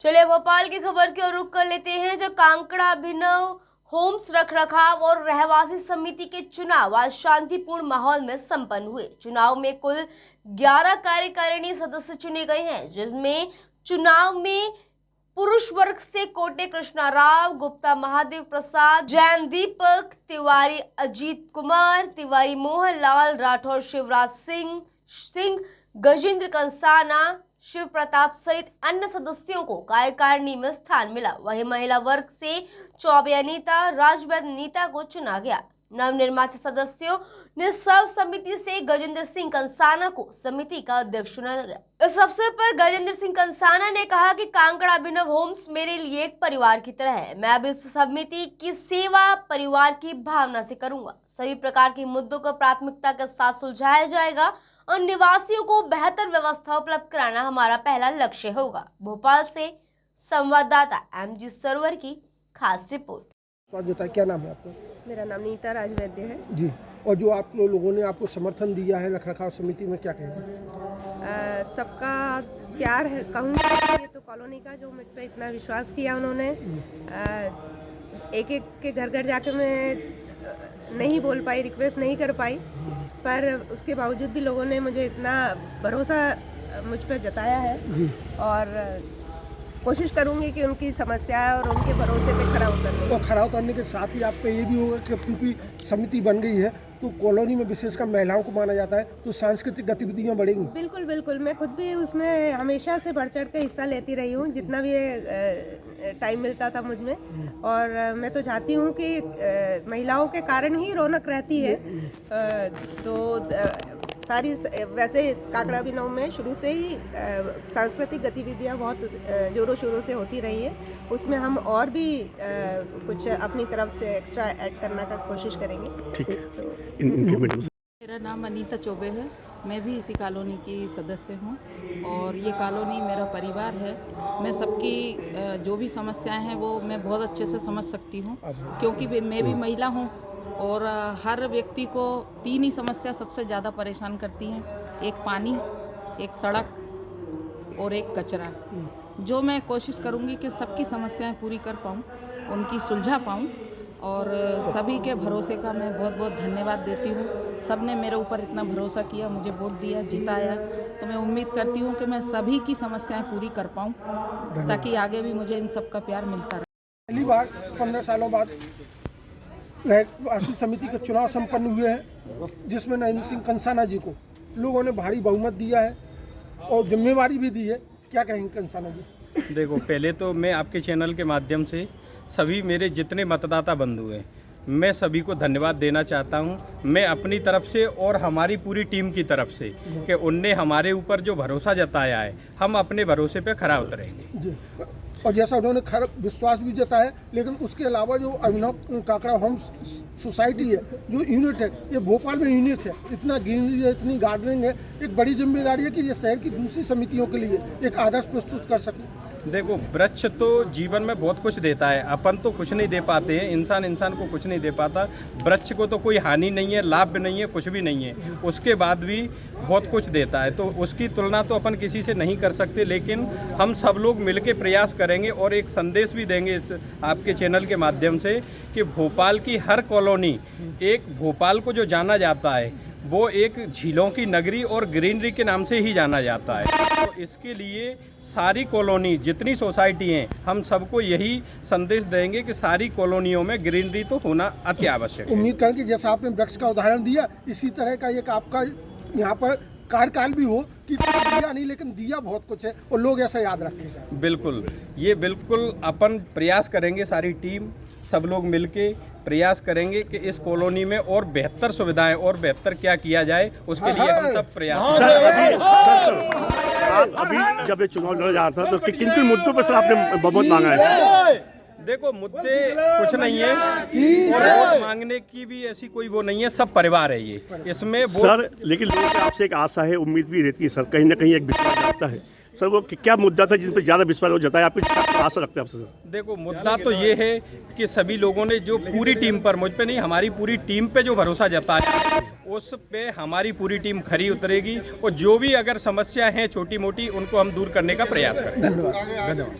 चलिए भोपाल की खबर की ओर रुख कर लेते हैं, जो कांकड़ा अभिनव होम्स रखरखाव और रहवासी समिति के चुनाव आज शांतिपूर्ण माहौल में संपन्न हुए। चुनाव में कुल 11 कार्यकारिणी सदस्य चुने गए हैं, जिसमें चुनाव में पुरुष वर्ग से कोटे कृष्णा राव, गुप्ता महादेव प्रसाद, जैन दीपक तिवारी, अजीत कुमार तिवारी, मोहन लाल राठौर, शिवराज सिंह, गजेंद्र कंसाना, शिव प्रताप सहित अन्य सदस्यों को कार्यकारिणी में स्थान मिला। वहीं महिला वर्ग से चौबे अनीता राजवैद नीता को चुना गया। नवनिर्वाचित सदस्यों ने सर्व समिति से गजेंद्र सिंह कंसाना को समिति का अध्यक्ष चुना गया। इस अवसर पर गजेंद्र सिंह कंसाना ने कहा कि कांकड़ा अभिनव होम्स मेरे लिए एक परिवार की तरह है। मैं अब इस समिति की सेवा परिवार की भावना से करूंगा। सभी प्रकार के मुद्दों को प्राथमिकता के साथ सुलझाया जाएगा और निवासियों को बेहतर व्यवस्था उपलब्ध कराना हमारा पहला लक्ष्य होगा। भोपाल से संवाददाता MG सरवर की खास रिपोर्ट। क्या नाम है आपका? मेरा नाम नीता राजवैद्य है जी। और जो आप लोगों ने आपको समर्थन दिया है रखरखाव समिति में, क्या कहेंगे? सबका प्यार है कहूँगी। ये तो कॉलोनी का जो मुझ पर इतना विश्वास किया उन्होंने, एक एक के घर घर जाकर मैं नहीं बोल पाई, रिक्वेस्ट नहीं कर पाई, पर उसके बावजूद भी लोगों ने मुझे इतना भरोसा मुझ पर जताया है जी। और कोशिश करूंगी कि उनकी समस्या और उनके भरोसे पे खरा उतरने। और खरा उतरने के साथ ही आप पे ये भी होगा कि क्योंकि समिति बन गई है तो कॉलोनी में विशेषकर महिलाओं को माना जाता है, तो सांस्कृतिक गतिविधियां बढ़ेंगी। बिल्कुल बिल्कुल, मैं खुद भी उसमें हमेशा से बढ़ चढ़ के हिस्सा लेती रही हूँ, जितना भी टाइम मिलता था मुझ में। और मैं तो चाहती हूँ कि महिलाओं के कारण ही रौनक रहती है। तो सारी वैसे कांकड़ा अभिनव में शुरू से ही सांस्कृतिक गतिविधियां बहुत जोरों शोरों से होती रही है। उसमें हम और भी कुछ अपनी तरफ से एक्स्ट्रा ऐड करने का कोशिश करेंगे। ठीक है। तो मेरा नाम अनीता चौबे है। मैं भी इसी कॉलोनी की सदस्य हूँ और ये कॉलोनी मेरा परिवार है। मैं सबकी जो भी समस्याएं हैं वो मैं बहुत अच्छे से समझ सकती हूँ, क्योंकि मैं भी महिला हूँ और हर व्यक्ति को 3 ही समस्या सबसे ज़्यादा परेशान करती हैं, एक पानी, एक सड़क और एक कचरा। जो मैं कोशिश करूँगी कि सबकी समस्याएं पूरी कर पाऊँ, उनकी सुलझा पाऊँ और सभी के भरोसे का मैं बहुत बहुत धन्यवाद देती हूँ। सब ने मेरे ऊपर इतना भरोसा किया, मुझे वोट दिया, जिताया, तो मैं उम्मीद करती हूँ कि मैं सभी की समस्याएं पूरी कर पाऊँ, ताकि आगे भी मुझे इन सब का प्यार मिलता रहे। पहली बार 15 सालों बाद रहवासी समिति के चुनाव संपन्न हुए हैं, जिसमें नरेंद्र सिंह कंसाना जी को लोगों ने भारी बहुमत दिया है और जिम्मेवारी भी दी है। क्या कहेंगे कंसाना जी? देखो, पहले तो मैं आपके चैनल के माध्यम से सभी मेरे जितने मतदाता बंधु हैं, मैं सभी को धन्यवाद देना चाहता हूं। मैं अपनी तरफ से और हमारी पूरी टीम की तरफ से कि उनने हमारे ऊपर जो भरोसा जताया है, हम अपने भरोसे पे खरा उतरेंगे जी। और जैसा उन्होंने विश्वास भी जताया, लेकिन उसके अलावा जो अभिनव कांकड़ा होम्स सोसाइटी है, जो यूनिट है, ये भोपाल में यूनिक है। इतना ग्रीनरी है, इतनी गार्डनिंग है। एक बड़ी जिम्मेदारी है कि ये शहर की दूसरी समितियों के लिए एक आदर्श प्रस्तुत कर सके। देखो, वृक्ष तो जीवन में बहुत कुछ देता है, अपन तो कुछ नहीं दे पाते हैं, इंसान को कुछ नहीं दे पाता। वृक्ष को तो कोई हानि नहीं है, लाभ भी नहीं है, कुछ भी नहीं है, उसके बाद भी बहुत कुछ देता है, तो उसकी तुलना तो अपन किसी से नहीं कर सकते। लेकिन हम सब लोग मिलकर प्रयास करेंगे और एक संदेश भी देंगे इस आपके चैनल के माध्यम से कि भोपाल की हर कॉलोनी, एक भोपाल को जो जाना जाता है वो एक झीलों की नगरी और ग्रीनरी के नाम से ही जाना जाता है। तो इसके लिए सारी कॉलोनी, जितनी सोसाइटी हैं, हम सबको यही संदेश देंगे कि सारी कॉलोनियों में ग्रीनरी तो होना अति आवश्यक है। उम्मीद करें कि जैसा आपने वृक्ष का उदाहरण दिया, इसी तरह का एक आपका यहाँ पर कार्यकाल भी हो कि दिया नहीं, लेकिन दिया बहुत कुछ है और लोग ऐसा याद रखेंगे। बिल्कुल, ये बिल्कुल अपन प्रयास करेंगे, सारी टीम सब लोग मिलके प्रयास करेंगे कि इस कॉलोनी में और बेहतर सुविधाएं और बेहतर क्या किया जाए, उसके लिए हम सब प्रयास। अभी जब ये चुनाव लड़ा जा रहा था तो किन किन मुद्दों पर सर आपने बहुमत मांगा है? देखो, मुद्दे कुछ नहीं है और वोट मांगने की भी ऐसी कोई वो नहीं है, सब परिवार है ये इसमें सर। लेकिन लोगों की आपसे एक आशा है, उम्मीद भी रहती है सर, कहीं ना कहीं एक विश्वास रहता है सर। वो क्या मुद्दा था जिस पर ज़्यादा विश्वास हो जाता है, आप आशा रखते हैं आपसे सर? देखो, मुद्दा तो ये है कि सभी लोगों ने जो पूरी टीम पर, मुझ पे नहीं, हमारी पूरी टीम पे जो भरोसा जताया, उस पे हमारी पूरी टीम खरी उतरेगी और जो भी अगर समस्या हैं छोटी मोटी, उनको हम दूर करने का प्रयास करेंगे। धन्यवाद।